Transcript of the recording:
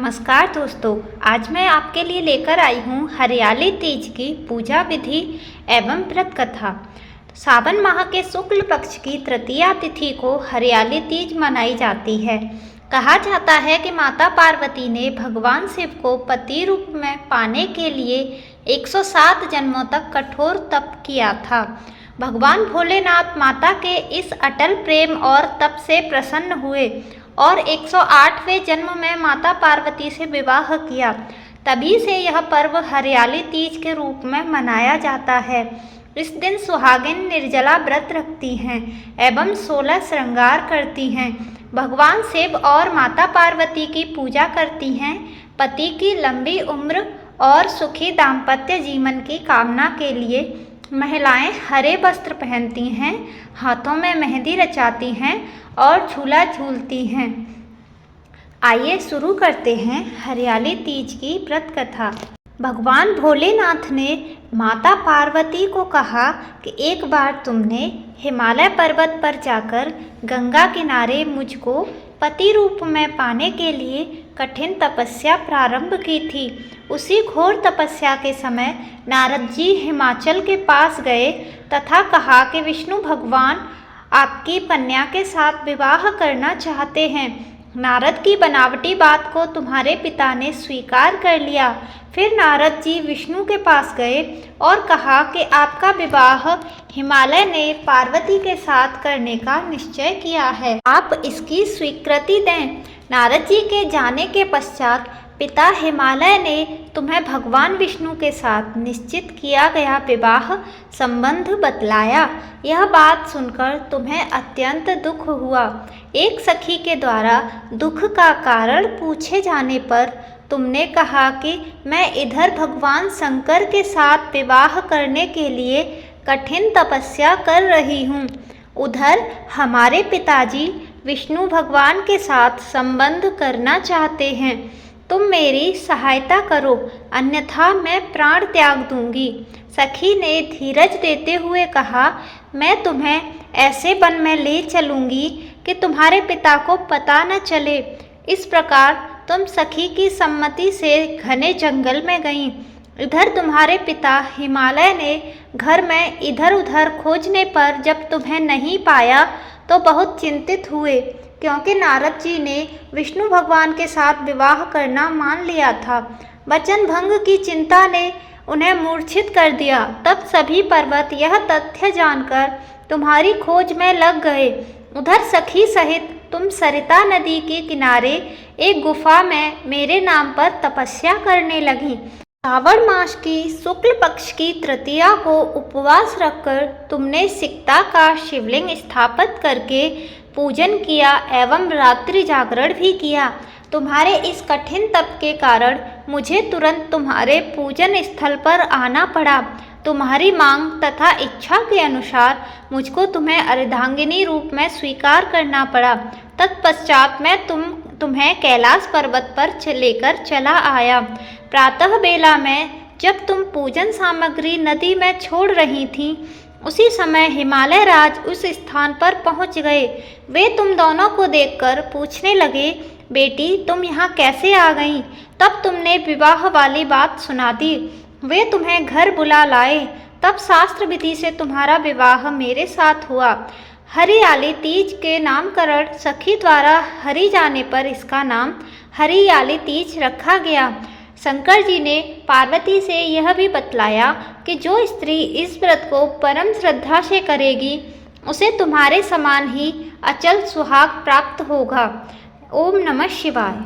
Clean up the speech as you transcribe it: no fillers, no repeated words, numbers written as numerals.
नमस्कार दोस्तों, आज मैं आपके लिए लेकर आई हूँ हरियाली तीज की पूजा विधि एवं व्रत कथा। सावन माह के शुक्ल पक्ष की तृतीया तिथि को हरियाली तीज मनाई जाती है। कहा जाता है कि माता पार्वती ने भगवान शिव को पति रूप में पाने के लिए 107 जन्मों तक कठोर तप किया था। भगवान भोलेनाथ माता के इस अटल प्रेम और तप से प्रसन्न हुए और 108वें जन्म में माता पार्वती से विवाह किया। तभी से यह पर्व हरियाली तीज के रूप में मनाया जाता है। इस दिन सुहागिन निर्जला व्रत रखती हैं एवं 16 श्रृंगार करती हैं। भगवान शिव और माता पार्वती की पूजा करती हैं। पति की लंबी उम्र और सुखी दाम्पत्य जीवन की कामना के लिए महिलाएं हरे वस्त्र पहनती हैं, हाथों में मेहंदी रचाती हैं और झूला झूलती हैं। आइए शुरू करते हैं हरियाली तीज की व्रत कथा। भगवान भोलेनाथ ने माता पार्वती को कहा कि एक बार तुमने हिमालय पर्वत पर जाकर गंगा किनारे मुझको पति रूप में पाने के लिए कठिन तपस्या प्रारंभ की थी। उसी घोर तपस्या के समय नारद जी हिमाचल के पास गए तथा कहा कि विष्णु भगवान आपकी कन्या के साथ विवाह करना चाहते हैं। नारद की बनावटी बात को तुम्हारे पिता ने स्वीकार कर लिया। फिर नारद जी विष्णु के पास गए और कहा कि आपका विवाह हिमालय ने पार्वती के साथ करने का निश्चय किया है, आप इसकी स्वीकृति दें। नारद जी के जाने के पश्चात पिता हिमालय ने तुम्हें भगवान विष्णु के साथ निश्चित किया गया विवाह संबंध बतलाया। यह बात सुनकर तुम्हें अत्यंत दुख हुआ। एक सखी के द्वारा दुख का कारण पूछे जाने पर तुमने कहा कि मैं इधर भगवान शंकर के साथ विवाह करने के लिए कठिन तपस्या कर रही हूँ, उधर हमारे पिताजी विष्णु भगवान के साथ संबंध करना चाहते हैं। तुम मेरी सहायता करो, अन्यथा मैं प्राण त्याग दूंगी। सखी ने धीरज देते हुए कहा, मैं तुम्हें ऐसे वन में ले चलूंगी कि तुम्हारे पिता को पता न चले। इस प्रकार तुम सखी की सम्मति से घने जंगल में गईं। इधर तुम्हारे पिता हिमालय ने घर में इधर उधर खोजने पर जब तुम्हें नहीं पाया तो बहुत चिंतित हुए, क्योंकि नारद जी ने विष्णु भगवान के साथ विवाह करना मान लिया था। वचन भंग की चिंता ने उन्हें मूर्छित कर दिया। तब सभी पर्वत यह तथ्य जानकर तुम्हारी खोज में लग गए। उधर सखी सहित तुम सरिता नदी के किनारे एक गुफा में मेरे नाम पर तपस्या करने लगी। श्रावण मास की शुक्ल पक्ष की तृतीया को उपवास रखकर तुमने सिकता का शिवलिंग स्थापित करके पूजन किया एवं रात्रि जागरण भी किया। तुम्हारे इस कठिन तप के कारण मुझे तुरंत तुम्हारे पूजन स्थल पर आना पड़ा। तुम्हारी मांग तथा इच्छा के अनुसार मुझको तुम्हें अर्धांगिनी रूप में स्वीकार करना पड़ा। तत्पश्चात मैं तुम्हें कैलाश पर्वत पर लेकर चला आया। प्रातः बेला में जब तुम पूजन सामग्री नदी में छोड़ रही थीं, उसी समय हिमालय राज उस स्थान पर पहुंच गए। वे तुम दोनों को देखकर पूछने लगे, बेटी तुम यहाँ कैसे आ गईं? तब तुमने विवाह वाली बात सुना दी। वे तुम्हें घर बुला लाए। तब शास्त्र विधि से तुम्हारा विवाह मेरे साथ हुआ। हरियाली तीज के नामकरण सखी द्वारा हरि जाने पर इसका नाम हरियाली तीज रखा गया। शंकर जी ने पार्वती से यह भी बतलाया कि जो स्त्री इस व्रत को परम श्रद्धा से करेगी उसे तुम्हारे समान ही अचल सुहाग प्राप्त होगा। ओम नमः शिवाय।